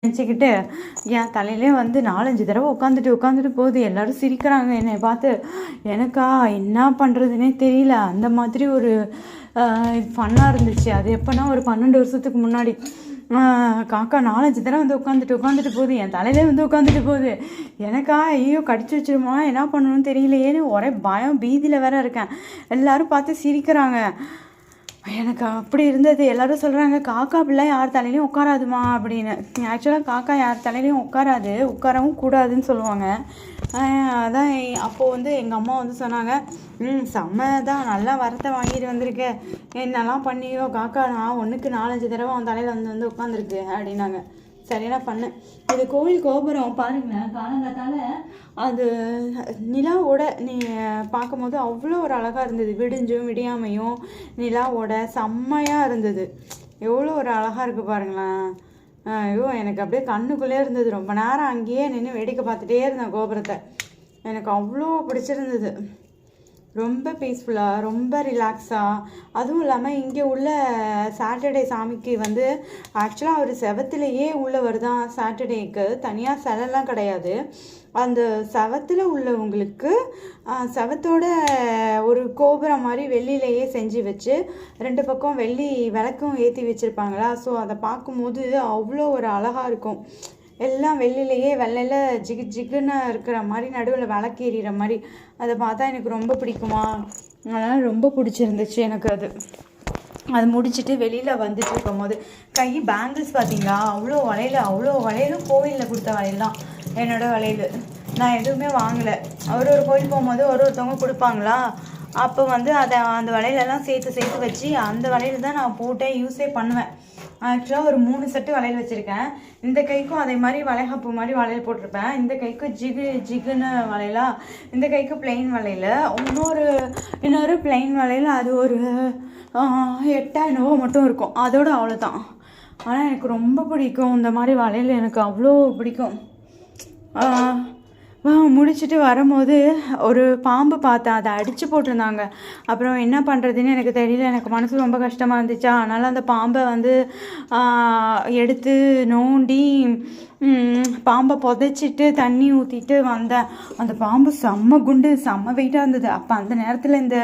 நினச்சிக்கிட்டு என் தலையிலே வந்து 4-5 தடவை உட்காந்துட்டு போகுது. எல்லோரும் சிரிக்கிறாங்க என்னை பார்த்து. எனக்கா என்ன பண்ணுறதுனே தெரியல. அந்த மாதிரி ஒரு ஃபன்னாக இருந்துச்சு. அது எப்போனா ஒரு 12 வருஷத்துக்கு முன்னாடி. காக்கா 4-5 தடவை வந்து உட்காந்துட்டு போகுது. என் தலையிலே வந்து உட்காந்துட்டு போகுது. எனக்கா ஐயோ கடிச்சு வச்சிருமா, என்ன பண்ணணும்னு தெரியலையேன்னு ஒரே பயம் பீதியில் வேற இருக்கேன். எல்லோரும் பார்த்து சிரிக்கிறாங்க. எனக்கு அப்படி இருந்தது. எல்லோரும் சொல்கிறாங்க காக்கா அப்படிலாம் யார் தலையிலையும் உட்காராதுமா அப்படின்னு. ஆக்சுவலாக காக்கா யார் தலையிலையும் உட்காராது, உட்காரவும் கூடாதுன்னு சொல்லுவாங்க. அதான் அப்போது வந்து எங்கள் அம்மா வந்து சொன்னாங்க, செம்ம தான் நல்லா வரத்தை வாங்கிட்டு வந்திருக்க, என்னெல்லாம் பண்ணியோ காக்கா நான் 1க்கு 4-5 தடவை அவன் தலையில் வந்து உட்காந்துருக்கு அப்படின்னாங்க. சரியான பண்ணேன். இது கோவில் கோபுரம் பாருங்களேன், காலங்காத்தால அது நிலாவோட நீ பார்க்கும்போது அவ்வளோ ஒரு அழகாக இருந்தது. விடிஞ்சும் விடியாமையும் நிலாவோட செம்மையாக இருந்தது. எவ்வளோ ஒரு அழகாக இருக்குது பாருங்களேன். ஐயோ எனக்கு அப்படியே கண்ணுக்குள்ளே இருந்தது. ரொம்ப நேரம் அங்கேயே நின்று வேடிக்கை பார்த்துட்டே இருந்தேன் கோபுரத்தை. எனக்கு அவ்வளோ பிடிச்சிருந்தது. ரொம்ப பீஸ்ஃபுல்லாக, ரொம்ப ரிலாக்ஸாக. அதுவும் இல்லாமல் இங்கே உள்ள சாட்டர்டே சாமிக்கு வந்து ஆக்சுவலாக அவர் செவத்துலேயே உள்ளவர் தான். சாட்டர்டேக்கு தனியாக சிலைலாம் கிடையாது. அந்த செவத்தில் உள்ளவங்களுக்கு செவத்தோட ஒரு கோபுரம் மாதிரி வெள்ளியிலையே செஞ்சு வச்சு 2 பக்கம் வெள்ளி விளக்கும் ஏற்றி வச்சுருப்பாங்களா. ஸோ அதை பார்க்கும்போது அவ்வளோ ஒரு அழகாக இருக்கும். எல்லாம் வெள்ளிலேயே வெள்ளையில் ஜிகுன்னு இருக்கிற மாதிரி நடுவில் விளக்கு எறிகிற மாதிரி. அதை பார்த்தா எனக்கு ரொம்ப பிடிக்குமா, அதனால் ரொம்ப பிடிச்சிருந்துச்சு எனக்கு. அது முடிச்சுட்டு வெளியில் வந்துட்டு இருக்கும் போது கை பேங்கிள்ஸ் பார்த்தீங்களா, அவ்வளோ வளையலும் கோவிலில் கொடுத்த வளையல் தான் என்னோடய வளையல். நான் எதுவுமே வாங்கலை. ஒரு கோயில் போகும்போது ஒருத்தவங்க கொடுப்பாங்களா, அப்போ வந்து அந்த வளையலெல்லாம் சேர்த்து வச்சு அந்த வளையல் தான் நான் போட்டே யூஸே பண்ணுவேன். ஆக்சுவலாக ஒரு 3 செட்டு வளையல் வச்சுருக்கேன். இந்த கைக்கும் அதே மாதிரி வளைகாப்பு மாதிரி வளையல் போட்டிருப்பேன். இந்த கைக்கு ஜிகுன்னு வளையலா, இந்த கைக்கு பிளெயின் வளையல், இன்னொரு பிளெயின் வளையல். அது ஒரு 8 மட்டும் இருக்கும். அதோடு அவ்வளோதான். ஆனால் எனக்கு ரொம்ப பிடிக்கும் இந்த மாதிரி வளையல். எனக்கு அவ்வளோ பிடிக்கும். முடிச்சுட்டு வரும்போது ஒரு பாம்பு பார்த்தேன். அதை அடித்து போட்டிருந்தாங்க. அப்புறம் என்ன பண்ணுறதுன்னு எனக்கு தெரியல. எனக்கு மனசு ரொம்ப கஷ்டமாக இருந்துச்சா, அதனால் அந்த பாம்பை வந்து எடுத்து நோண்டி பாம்பை புதைச்சிட்டு தண்ணி ஊற்றிட்டு வந்தேன். அந்த பாம்பு செம்ம குண்டு, செம்ம வெயிட்டாக இருந்தது. அப்போ அந்த நேரத்தில் இந்த